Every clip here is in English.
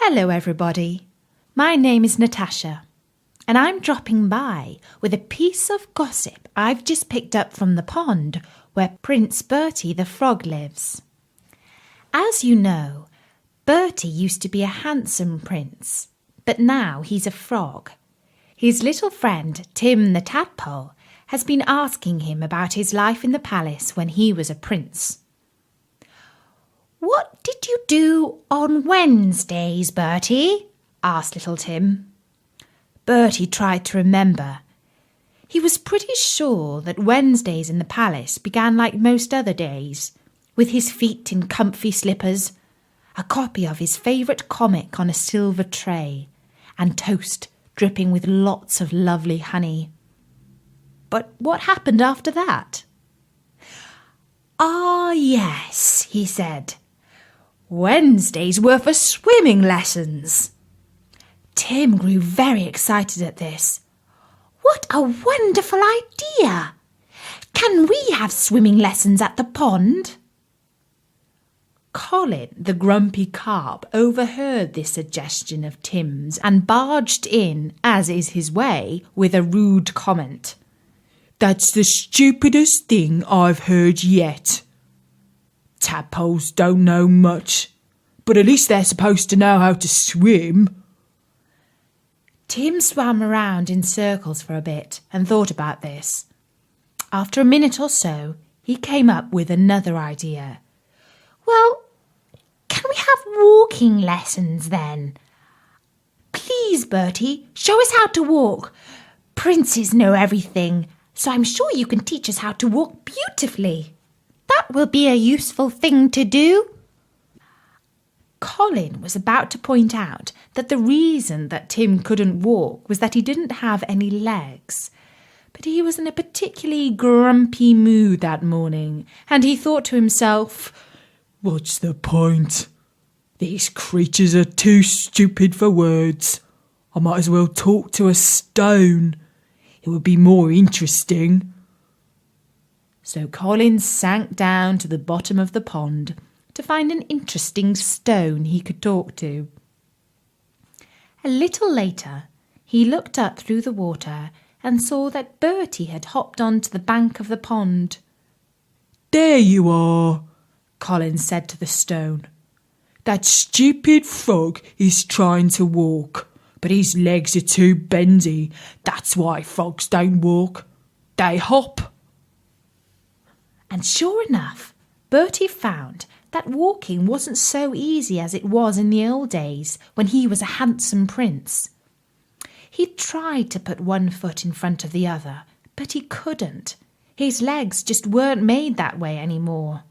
Hello everybody, my name is Natasha and I'm dropping by with a piece of gossip I've just picked up from the pond where Prince Bertie the frog lives. As you know, Bertie used to be a handsome prince, but now he's a frog. His little friend Tim the tadpole has been asking him about his life in the palace when he was a prince. "What did you do on Wednesdays, Bertie?" asked little Tim. Bertie tried to remember. He was pretty sure that Wednesdays in the palace began like most other days, with his feet in comfy slippers, a copy of his favourite comic on a silver tray, and toast dripping with lots of lovely honey. But what happened after that? "Ah, yes," he said. "Wednesdays were for swimming lessons." Tim grew very excited at this. "What a wonderful idea! Can we have swimming lessons at the pond?" Colin, the grumpy carp, overheard this suggestion of Tim's and barged in, as is his way, with a rude comment. "That's the stupidest thing I've heard yet. Tadpoles don't know much, but at least they're supposed to know how to swim." Tim swam around in circles for a bit and thought about this. After a minute or so, he came up with another idea. "Well, can we have walking lessons then? Please, Bertie, show us how to walk. Princes know everything, so I'm sure you can teach us how to walk beautifully. That will be a useful thing to do." Colin was about to point out that the reason that Tim couldn't walk was that he didn't have any legs. But he was in a particularly grumpy mood that morning, and he thought to himself, "What's the point? These creatures are too stupid for words. I might as well talk to a stone. It would be more interesting." So Colin sank down to the bottom of the pond to find an interesting stone he could talk to. A little later, he looked up through the water and saw that Bertie had hopped onto the bank of the pond. "There you are," Colin said to the stone. "That stupid frog is trying to walk, but his legs are too bendy. That's why frogs don't walk. They hop." And sure enough, Bertie found that walking wasn't so easy as it was in the old days when he was a handsome prince. He tried to put one foot in front of the other, but he couldn't. His legs just weren't made that way anymore.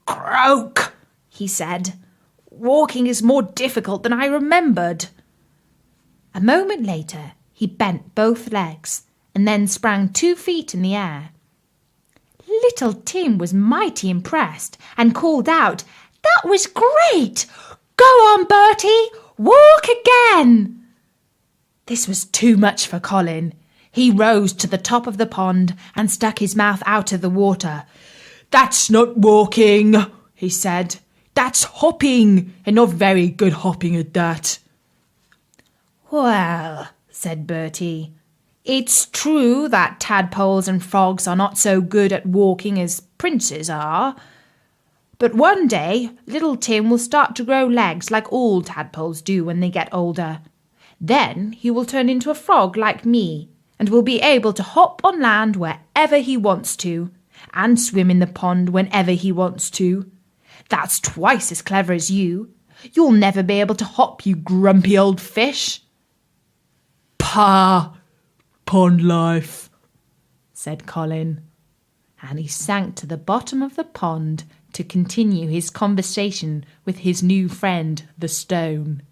"Croak," he said. "Walking is more difficult than I remembered." A moment later, he bent both legs and then sprang 2 feet in the air. Little Tim was mighty impressed and called out, "That was great! Go on, Bertie, walk again!" This was too much for Colin. He rose to the top of the pond and stuck his mouth out of the water. "That's not walking," he said. "That's hopping, and not very good hopping at that." "Well," said Bertie, "it's true that tadpoles and frogs are not so good at walking as princes are. But one day, little Tim will start to grow legs like all tadpoles do when they get older. Then he will turn into a frog like me and will be able to hop on land wherever he wants to and swim in the pond whenever he wants to. That's twice as clever as you. You'll never be able to hop, you grumpy old fish." "Pah! Pond life," said Colin, and he sank to the bottom of the pond to continue his conversation with his new friend, the stone.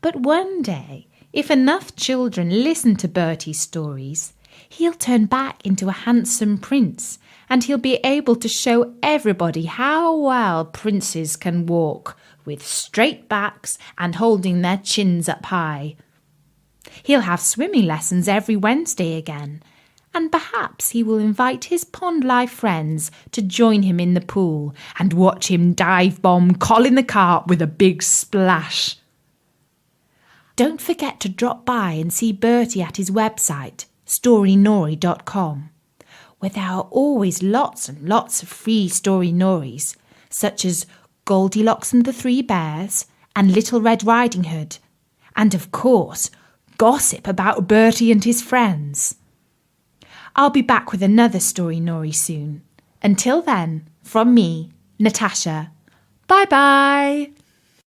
But one day, if enough children listen to Bertie's stories, he'll turn back into a handsome prince, and he'll be able to show everybody how well princes can walk, with straight backs and holding their chins up high. He'll have swimming lessons every Wednesday again, and perhaps he will invite his pond life friends to join him in the pool and watch him dive bomb Colin the carp with a big splash. Don't forget to drop by and see Bertie at his website, storynori.com, where there are always lots and lots of free story nories, such as Goldilocks and the Three Bears and Little Red Riding Hood, and of course, gossip about Bertie and his friends. I'll be back with another story nori soon. Until then, from me, Natasha. Bye-bye.